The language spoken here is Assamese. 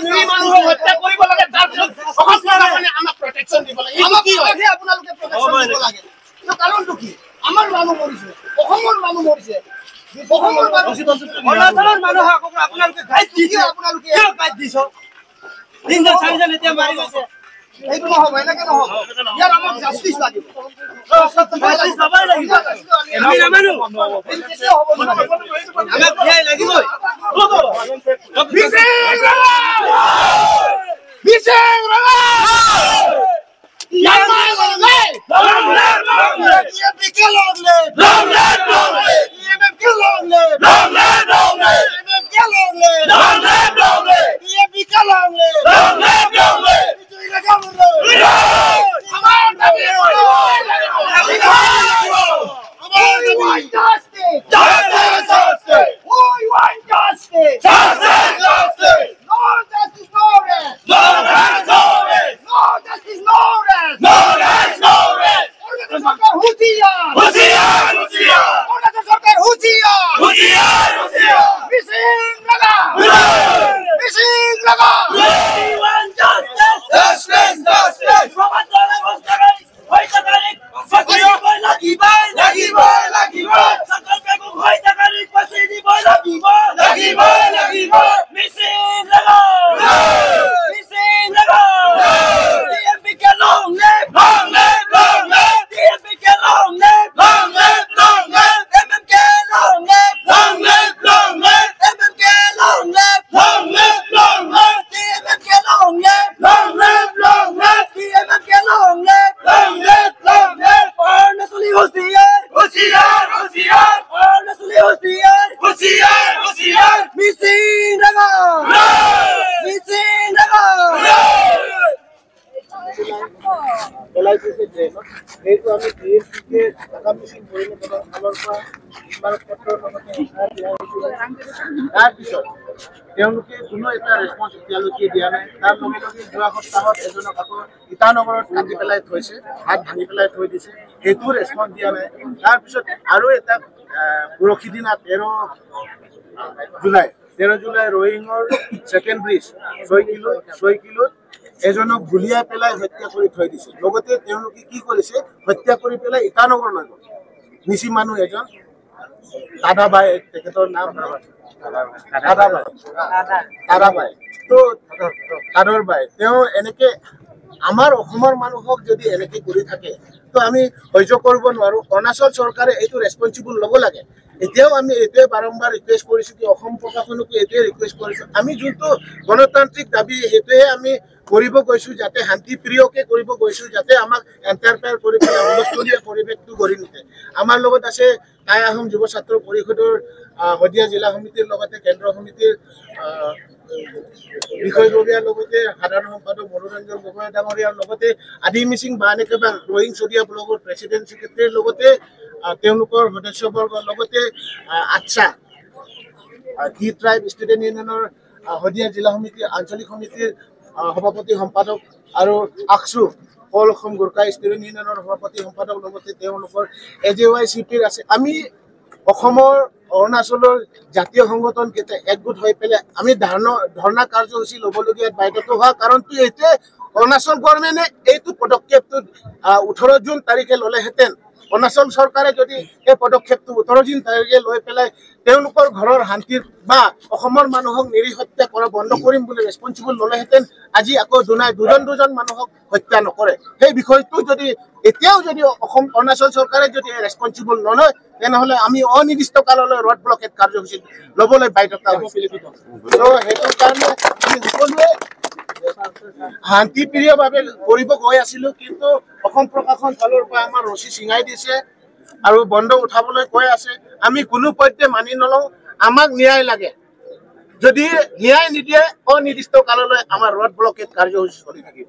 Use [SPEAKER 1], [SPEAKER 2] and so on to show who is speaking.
[SPEAKER 1] নিৰি মানুহক হত্যা কৰিব লাগে তাৰ পিছত আমাক প্ৰটেকচন দিব লাগে এইটো কি হয় আপোনালোকে প্ৰটেকচন দিব লাগে কিন্তু কাৰণটো কি আমাৰ মানুহ মৰিছে অসমৰ মানুহ মৰিছে অৰুণাচলৰ মানুহ আপোনালোকে গাইড দিছে আপোনালোকে কিয় গাইড দিছ তিনজন চাৰিজন এতিয়া মাৰি গৈছে এইটো নহব এনেকে নহব ইয়াৰ আমাক জাষ্টিস লাগিব জাষ্টিস পাবই লাগিব আমি নামানো কেতিয়া হ'ব আমাক ন্যায় লাগিবই বিশেষ ৰঙা ইয়ামাই লগে ইএমপি কে লগে ইএমপি কে লগে ইএমপি কে লগে কোনো এটা ৰেছপন্স এতিয়ালৈকে দিয়া নাই তাৰ লগে লগে যোৱা সপ্তাহত এজনক আকৌ ইটানগৰত কাটি পেলাই থৈছে হাত ভাঙি পেলাই থৈ দিছে সেইটো ৰেছপন্স দিয়া নাই তাৰপিছত আৰু এটা পৰহি দিনা 13 জুলাই ৰয়িঙৰ ছেকেণ্ড ব্ৰিজ 6 কিলোত এজনক গুলিয়াই পেলাই হত্যা কৰি থৈ দিছে লগতে তেওঁলোকে কি কৰিছে হত্যা কৰি পেলাই ইটানগৰ লৈ গ'ল নিচি মানুহ এজন দাদাবাই তেখেতৰ নাম দাদাবাই তো দাদাবাই তেওঁ এনেকে আমাৰ অসমৰ মানুহক যদি এনেকে কৰি থাকে তো আমি সহ্য কৰিব নোৱাৰো অৰুণাচল চৰকাৰে এইটো ৰেছপন্সিবল ল'ব লাগে এতিয়াও আমি এইটোৱে বাৰম্বাৰ ৰিকুৱেষ্ট কৰিছো কি অসম প্ৰশাসনকো এইটোৱে ৰিকুৱেষ্ট কৰিছো আমি যোনটো গণতান্ত্ৰিক দাবী সেইটোৱে আমি কৰিব গৈছো যাতে শান্তি প্ৰিয়কে কৰিব গৈছো যাতে আমাক এণ্টাৰপ্ৰাইজ কৰি পেলাই হুলস্থুলীয়া পৰিৱেশটো গঢ়ি নুঠে আমাৰ লগত আছে টাই আহোম যুৱ ছাত্ৰ পৰিষদৰ শদিয়া জিলা সমিতিৰ লগতে কেন্দ্ৰ সমিতিৰ বিষয়ববীয়াৰ লগতে সাধাৰণ সম্পাদক মনোৰঞ্জন গগৈ ডাঙৰীয়াৰ লগতে আদি মিচিং বা এনেকেবা ৰয়িং চদিয়া ব্লকৰ প্ৰেচিডেণ্ট ছেক্ৰেটাৰীৰ লগতে তেওঁলোকৰ সদস্যবৰ্গৰ লগতে আচ্ছা কি ট্ৰাইব ষ্টুডেণ্ট ইউনিয়নৰ শদিয়া জিলা সমিতি আঞ্চলিক সমিতিৰ সভাপতি সম্পাদক আৰু আকসু অল অসম গোৰ্খা ষ্টুডেণ্ট ইউনিয়নৰ সভাপতি সম্পাদক লগতে তেওঁলোকৰ AJYCPৰ আছে আমি অসমৰ অৰুণাচলৰ জাতীয় সংগঠন কেইটা একগোট হৈ পেলাই আমি ধৰ্ণা কাৰ্যসূচী ল'বলগীয়া বাধ্যত হোৱা কাৰণটো এইটোৱে অৰুণাচল গভৰ্ণমেণ্টে এইটো পদক্ষেপটো 18 জুন তাৰিখে ল'লেহেঁতেন অৰুণাচল চৰকাৰে যদি এই পদক্ষেপটো 18 জুন তাৰিখে লৈ পেলাই তেওঁলোকৰ ঘৰৰ শান্তিৰ বা অসমৰ মানুহক নিৰি হত্যা কৰা বন্ধ কৰিম বুলি ৰেছপন্সিবল ল'লেহেঁতেন আজি আকৌ দুজন মানুহক হত্যা নকৰে সেই বিষয়টো যদি এতিয়াও যদি অৰুণাচল চৰকাৰে যদি ৰেছপন্সিবল নলয় তেনেহ'লে আমি অনিৰ্দিষ্ট কাললৈ ৰড ব্লকেট কাৰ্যসূচী ল'বলৈ বাধ্যতা হৈছিল তো সেইটো কাৰণে আমি সকলোৱে শান্তিপ্ৰিয়ভাৱে কৰিব গৈ আছিলো কিন্তু অসম প্ৰশাসন ফালৰ পৰা আমাৰ ৰছী চিঙাই দিছে আৰু বন্ধ উঠাবলৈ কৈ আছে আমি কোনো পধ্যে মানি নলওঁ আমাক ন্যায় লাগে যদি ন্যায় নিদিয়ে অনিৰ্দিষ্ট কাললৈ আমাৰ ৰড ব্লকেট কাৰ্যসূচী চলি থাকিব